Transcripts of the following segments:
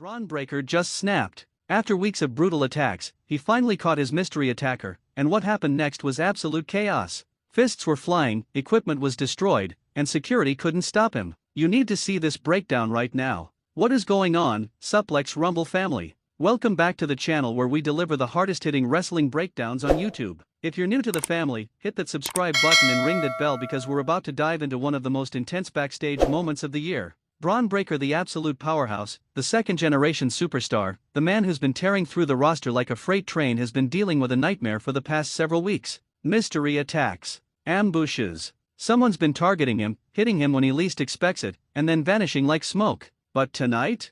Bronn Breaker just snapped. After weeks of brutal attacks, he finally caught his mystery attacker, and what happened next was absolute chaos. Fists were flying, equipment was destroyed, and security couldn't stop him. You need to see this breakdown right now. What is going on, Suplex Rumble family? Welcome back to the channel where we deliver the hardest-hitting wrestling breakdowns on YouTube. If you're new to the family, hit that subscribe button and ring that bell because we're about to dive into one of the most intense backstage moments of the year. Bronn Breaker, the absolute powerhouse, the second-generation superstar, the man who's been tearing through the roster like a freight train, has been dealing with a nightmare for the past several weeks. Mystery attacks, ambushes. Someone's been targeting him, hitting him when he least expects it, and then vanishing like smoke. But tonight,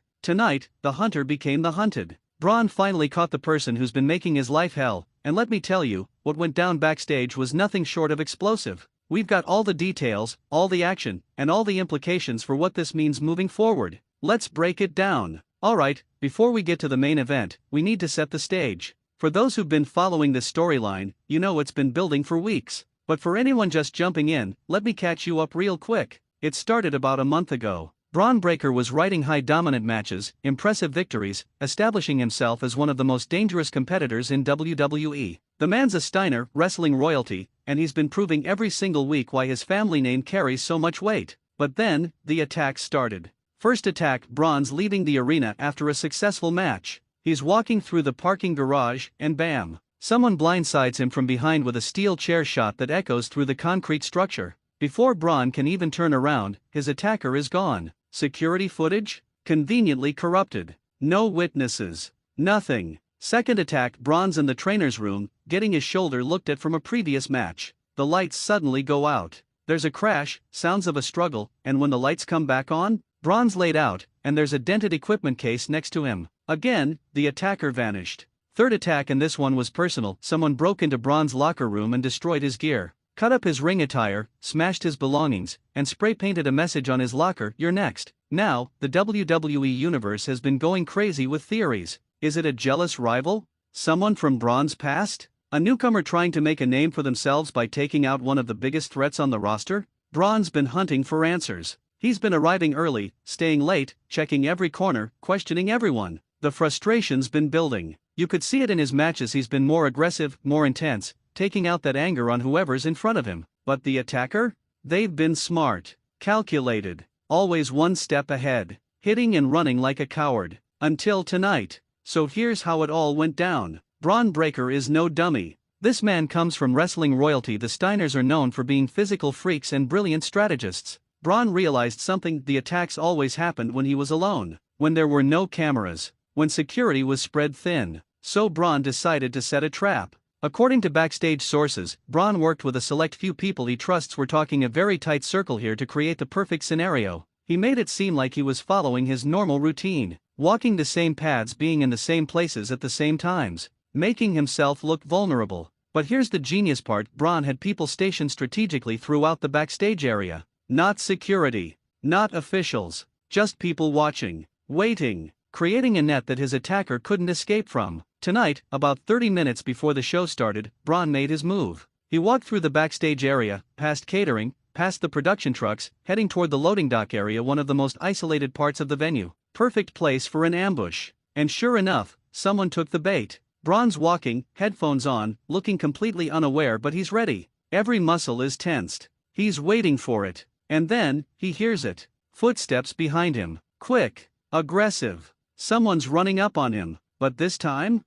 the hunter became the hunted. Bron finally caught the person who's been making his life hell, and let me tell you, what went down backstage was nothing short of explosive. We've got all the details, all the action, and all the implications for what this means moving forward. Let's break it down. Alright, before we get to the main event, we need to set the stage. For those who've been following this storyline, you know it's been building for weeks. But for anyone just jumping in, let me catch you up real quick. It started about a month ago. Bron Breaker was riding high dominant matches, impressive victories, establishing himself as one of the most dangerous competitors in WWE. The man's a Steiner, wrestling royalty, and he's been proving every single week why his family name carries so much weight. But then, the attack started. First attack, Bron's leaving the arena after a successful match. He's walking through the parking garage, and bam! Someone blindsides him from behind with a steel chair shot that echoes through the concrete structure. Before Bron can even turn around, his attacker is gone. Security footage? Conveniently corrupted. No witnesses. Nothing. Second attack, Bron's in the trainer's room, getting his shoulder looked at from a previous match. The lights suddenly go out. There's a crash, sounds of a struggle, and when the lights come back on, Bron's laid out, and there's a dented equipment case next to him. Again, the attacker vanished. Third attack, and this one was personal. Someone broke into Bron's locker room and destroyed his gear, cut up his ring attire, smashed his belongings, and spray-painted a message on his locker, "You're next." Now, the WWE Universe has been going crazy with theories. Is it a jealous rival? Someone from Bron's past? A newcomer trying to make a name for themselves by taking out one of the biggest threats on the roster? Bron's been hunting for answers. He's been arriving early, staying late, checking every corner, questioning everyone. The frustration's been building. You could see it in his matches. He's been more aggressive, more intense, taking out that anger on whoever's in front of him. But the attacker? They've been smart, calculated, always one step ahead, hitting and running like a coward. Until tonight. So here's how it all went down. Bron Breaker is no dummy. This man comes from wrestling royalty. The Steiners are known for being physical freaks and brilliant strategists. Bron realized something: the attacks always happened when he was alone, when there were no cameras, when security was spread thin. So Bron decided to set a trap. According to backstage sources, Bron worked with a select few people he trusts. We're talking a very tight circle here to create the perfect scenario. He made it seem like he was following his normal routine, walking the same paths, being in the same places at the same times, making himself look vulnerable. But here's the genius part: Bron had people stationed strategically throughout the backstage area. Not security, not officials, just people watching, waiting, creating a net that his attacker couldn't escape from. Tonight, about 30 minutes before the show started, Bron made his move. He walked through the backstage area, past catering, past the production trucks, heading toward the loading dock area, one of the most isolated parts of the venue. Perfect place for an ambush. And sure enough, someone took the bait. Bron's walking, headphones on, looking completely unaware, but he's ready. Every muscle is tensed. He's waiting for it. And then, he hears it. Footsteps behind him. Quick. Aggressive. Someone's running up on him. But this time,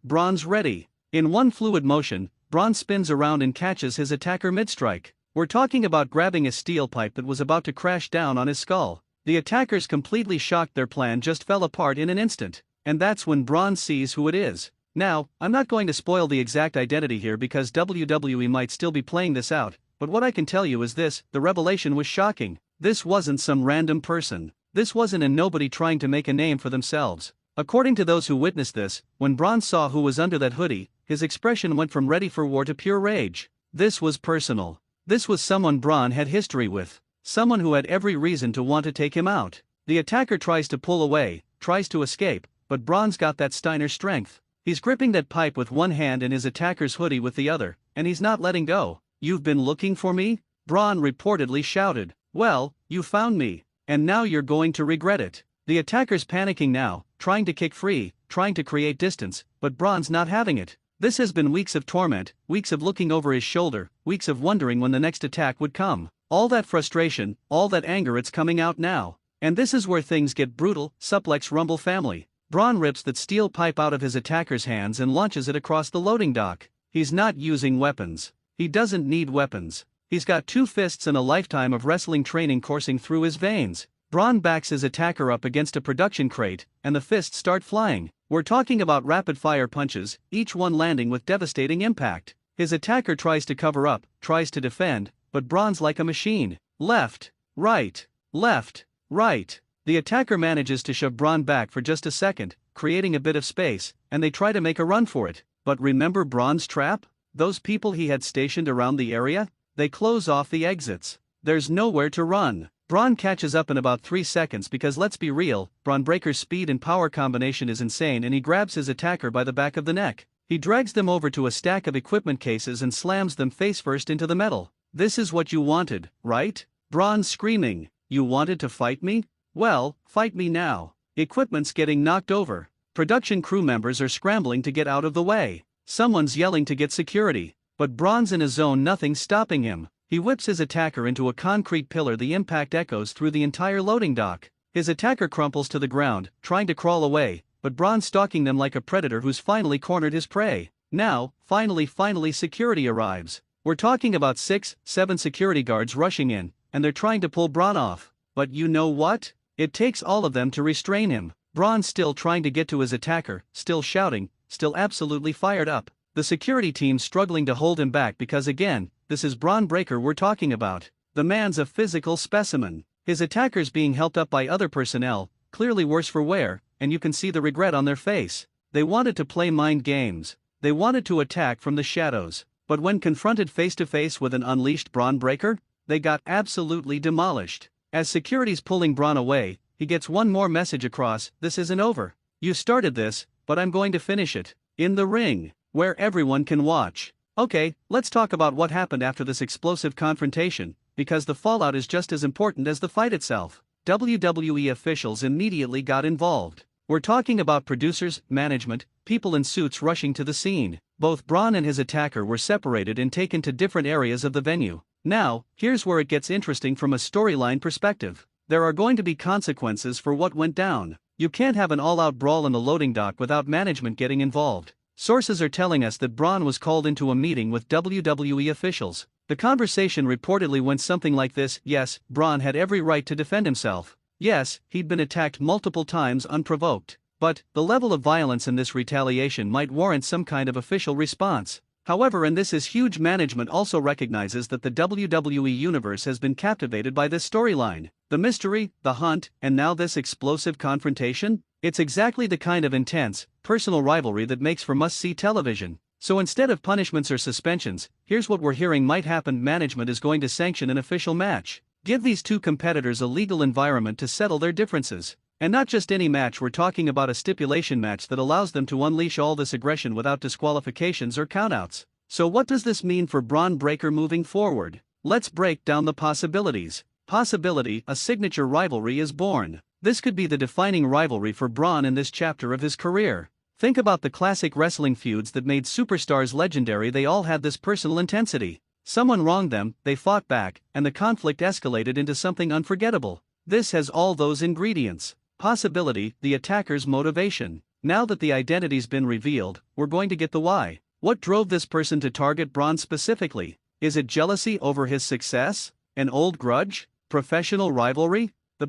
Bron's ready. In one fluid motion, Bron spins around and catches his attacker mid-strike. We're talking about grabbing a steel pipe that was about to crash down on his skull. The attackers, completely shocked, their plan just fell apart in an instant. And that's when Bron sees who it is. Now, I'm not going to spoil the exact identity here because WWE might still be playing this out, but what I can tell you is this: the revelation was shocking. This wasn't some random person. This wasn't a nobody trying to make a name for themselves. According to those who witnessed this, when Bron saw who was under that hoodie, his expression went from ready for war to pure rage. This was personal. This was someone Bron had history with. Someone who had every reason to want to take him out. The attacker tries to pull away, tries to escape, but Bron's got that Steiner strength. He's gripping that pipe with one hand and his attacker's hoodie with the other, and he's not letting go. "You've been looking for me?" Bron reportedly shouted. "Well, you found me, and now you're going to regret it." The attacker's panicking now, trying to kick free, trying to create distance, but Bronn's not having it. This has been weeks of torment, weeks of looking over his shoulder, weeks of wondering when the next attack would come. All that frustration, all that anger, it's coming out now. And this is where things get brutal. Suplex Rumble family. Bron rips that steel pipe out of his attacker's hands and launches it across the loading dock. He's not using weapons. He doesn't need weapons. He's got 2 fists and a lifetime of wrestling training coursing through his veins. Bron backs his attacker up against a production crate, and the fists start flying. We're talking about rapid-fire punches, each one landing with devastating impact. His attacker tries to cover up, tries to defend, but Bron's like a machine. Left, right, left, right. The attacker manages to shove Bron back for just a second, creating a bit of space, and they try to make a run for it. But remember Bron's trap? Those people he had stationed around the area? They close off the exits. There's nowhere to run. Bron catches up in about 3 seconds because let's be real, Bronn Breaker's speed and power combination is insane, and he grabs his attacker by the back of the neck. He drags them over to a stack of equipment cases and slams them face first into the metal. This is what you wanted, right? Bron's screaming, "You wanted to fight me? Well, fight me now." Equipment's getting knocked over. Production crew members are scrambling to get out of the way. Someone's yelling to get security. But Bron's in a zone, nothing's stopping him. He whips his attacker into a concrete pillar. The impact echoes through the entire loading dock. His attacker crumples to the ground, trying to crawl away, but Bron's stalking them like a predator who's finally cornered his prey. Now, finally security arrives. We're talking about 6, 7 security guards rushing in, and they're trying to pull Bron off. But you know what? It takes all of them to restrain him. Bron's still trying to get to his attacker, still shouting, still absolutely fired up. The security team's struggling to hold him back because again, this is Bronn Breaker we're talking about. The man's a physical specimen. His attacker's being helped up by other personnel, clearly worse for wear, and you can see the regret on their face. They wanted to play mind games. They wanted to attack from the shadows. But when confronted face to face with an unleashed Bronn Breaker, they got absolutely demolished. As security's pulling Bron away, he gets one more message across: this isn't over. You started this, but I'm going to finish it. In the ring, where everyone can watch. Okay, let's talk about what happened after this explosive confrontation, because the fallout is just as important as the fight itself. WWE officials immediately got involved. We're talking about producers, management, people in suits rushing to the scene. Both Bron and his attacker were separated and taken to different areas of the venue. Now, here's where it gets interesting from a storyline perspective. There are going to be consequences for what went down. You can't have an all-out brawl in the loading dock without management getting involved. Sources are telling us that Bron was called into a meeting with WWE officials. The conversation reportedly went something like this: yes, Bron had every right to defend himself. Yes, he'd been attacked multiple times unprovoked. But the level of violence in this retaliation might warrant some kind of official response. However, and this is huge, management also recognizes that the WWE universe has been captivated by this storyline. The mystery, the hunt, and now this explosive confrontation? It's exactly the kind of intense, personal rivalry that makes for must-see television. So instead of punishments or suspensions, here's what we're hearing might happen: management is going to sanction an official match. Give these 2 competitors a legal environment to settle their differences. And not just any match, we're talking about a stipulation match that allows them to unleash all this aggression without disqualifications or countouts. So what does this mean for Bronn Breaker moving forward? Let's break down the possibilities. Possibility: a signature rivalry is born. This could be the defining rivalry for Bron in this chapter of his career. Think about the classic wrestling feuds that made superstars legendary. They all had this personal intensity. Someone wronged them, they fought back, and the conflict escalated into something unforgettable. This has all those ingredients. Possibility: the attacker's motivation. Now that the identity's been revealed, we're going to get the why. What drove this person to target Bron specifically? Is it jealousy over his success? An old grudge? Professional rivalry? The